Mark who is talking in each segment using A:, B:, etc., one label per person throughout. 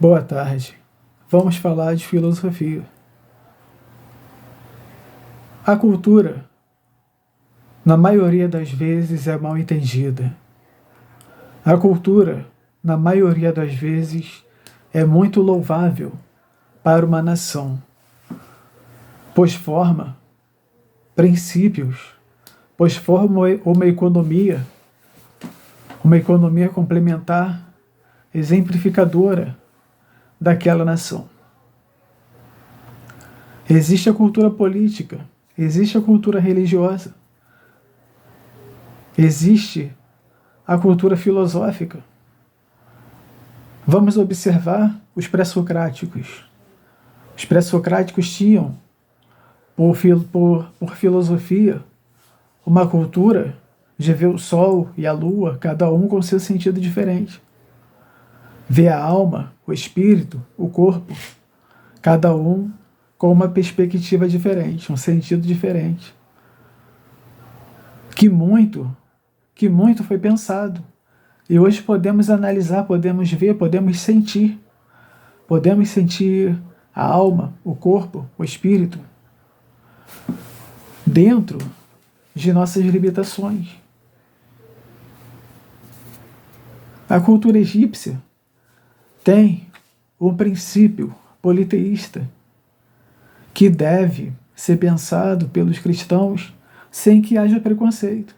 A: Boa tarde. Vamos falar de filosofia. A cultura, na maioria das vezes, é mal entendida. A cultura, na maioria das vezes, é muito louvável para uma nação, pois forma princípios, pois forma uma economia complementar, exemplificadora daquela nação. Existe a cultura política, existe a cultura religiosa, existe a cultura filosófica. Vamos observar os pré-socráticos. Os pré-socráticos tinham, por filosofia, uma cultura de ver o sol e a lua, cada um com seu sentido diferente. Ver a alma, o espírito, o corpo, cada um com uma perspectiva diferente, um sentido diferente. Que muito foi pensado. E hoje podemos analisar, podemos ver, podemos sentir. Podemos sentir a alma, o corpo, o espírito, dentro de nossas limitações. A cultura egípcia tem um princípio politeísta que deve ser pensado pelos cristãos sem que haja preconceito,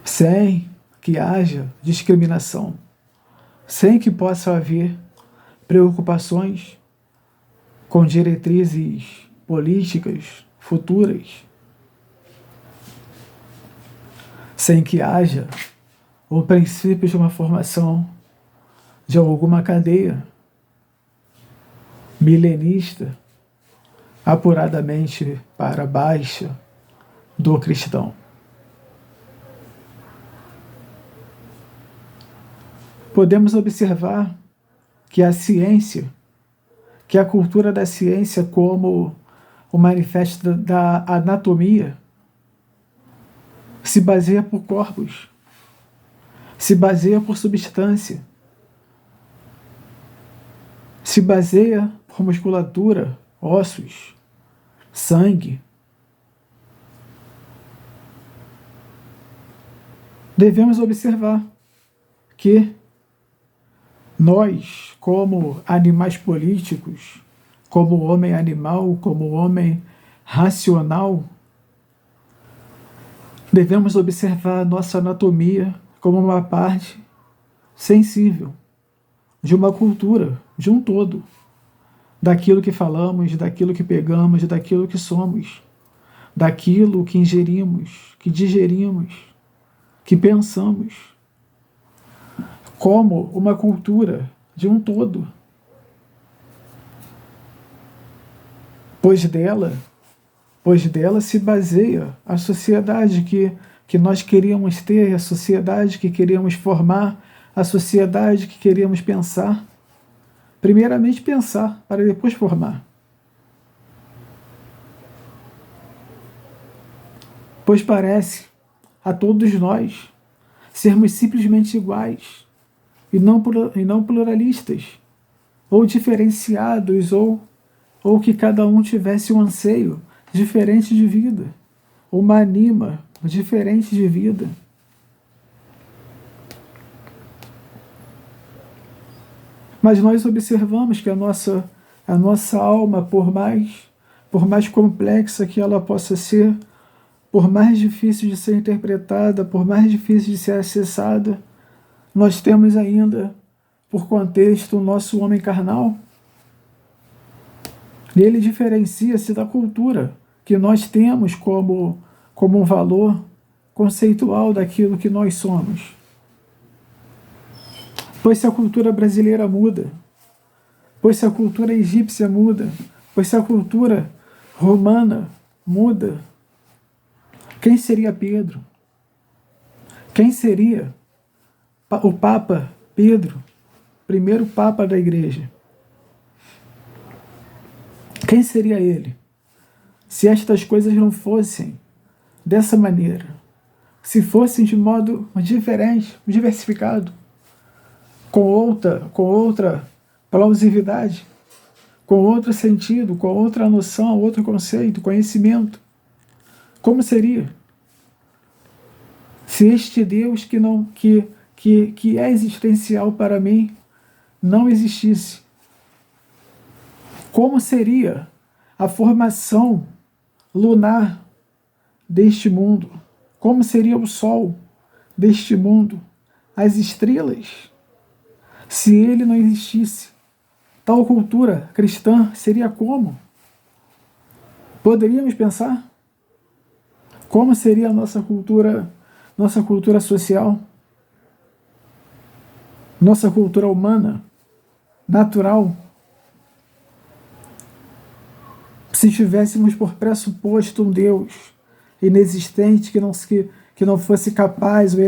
A: sem que haja discriminação, sem que possa haver preocupações com diretrizes políticas futuras, sem que haja o princípio de uma formação de alguma cadeia milenista apuradamente para baixo do cristão. Podemos observar que a ciência, que a cultura da ciência como o manifesto da anatomia, se baseia por corpos, se baseia por substância, se baseia por musculatura, ossos, sangue. Devemos observar que nós, como animais políticos, como homem animal, como homem racional, devemos observar a nossa anatomia como uma parte sensível de uma cultura, de um todo, daquilo que falamos, daquilo que pegamos, daquilo que somos, daquilo que ingerimos, que digerimos, que pensamos, como uma cultura de um todo. Pois dela se baseia a sociedade que nós queríamos ter, a sociedade que queríamos formar, a sociedade que queríamos pensar. Primeiramente pensar, para depois formar. Pois parece a todos nós sermos simplesmente iguais e não pluralistas, ou diferenciados, ou que cada um tivesse um anseio diferente de vida, uma anima diferente de vida. Mas nós observamos que a nossa alma, por mais complexa que ela possa ser, por mais difícil de ser interpretada, por mais difícil de ser acessada, nós temos ainda, por contexto, o nosso homem carnal. E ele diferencia-se da cultura que nós temos como um valor conceitual daquilo que nós somos. Pois se a cultura brasileira muda, pois se a cultura egípcia muda, pois se a cultura romana muda, quem seria Pedro? Quem seria o Papa Pedro, primeiro Papa da Igreja? Quem seria ele? Se estas coisas não fossem dessa maneira, se fossem de modo diferente, diversificado, com outra plausibilidade, com outro sentido, com outra noção, outro conceito, conhecimento. Como seria se este Deus que é existencial para mim não existisse? Como seria a formação lunar deste mundo? Como seria o Sol deste mundo? As estrelas? Se ele não existisse, tal cultura cristã seria como? Poderíamos pensar? Como seria a nossa cultura social? Nossa cultura humana, natural? Se tivéssemos por pressuposto um Deus inexistente que não fosse capaz ou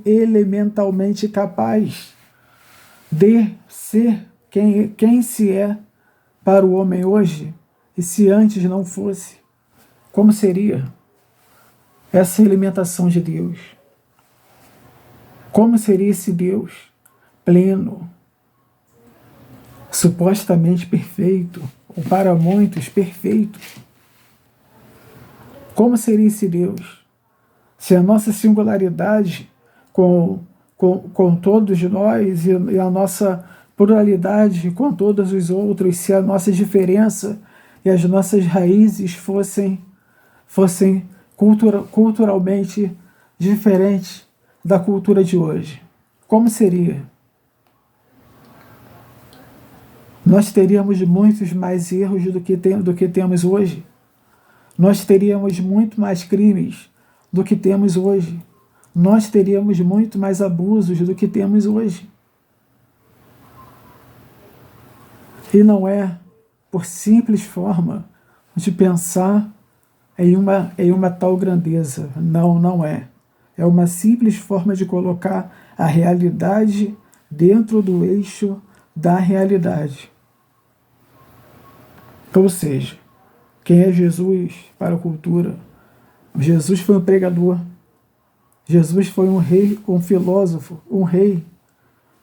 A: elementalmente capaz de ser quem se é para o homem hoje, e se antes não fosse, como seria essa alimentação de Deus? Como seria esse Deus pleno, supostamente perfeito, ou para muitos perfeito? Como seria esse Deus se a nossa singularidade com todos nós e a nossa pluralidade com todos os outros, se a nossa diferença e as nossas raízes fossem culturalmente diferentes da cultura de hoje? Como seria? Nós teríamos muitos mais erros do que temos hoje. Nós teríamos muito mais crimes do que temos hoje. Nós teríamos muito mais abusos do que temos hoje. E não é por simples forma de pensar em uma tal grandeza. Não, não é. É uma simples forma de colocar a realidade dentro do eixo da realidade. Ou seja, quem é Jesus para a cultura? Jesus foi um pregador. Jesus foi um rei, um filósofo, um rei,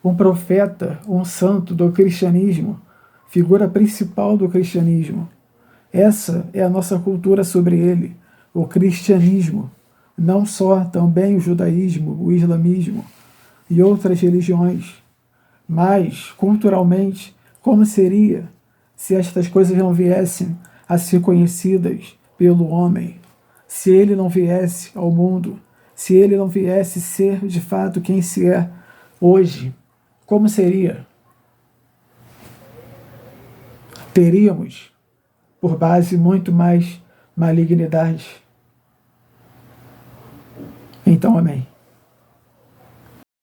A: um profeta, um santo do cristianismo, figura principal do cristianismo. Essa é a nossa cultura sobre ele, o cristianismo, não só também o judaísmo, o islamismo e outras religiões, mas culturalmente, como seria se estas coisas não viessem a ser conhecidas pelo homem, se ele não viesse ao mundo, se ele não viesse ser de fato quem se é hoje? Como seria? Teríamos por base muito mais malignidade. Então, amém.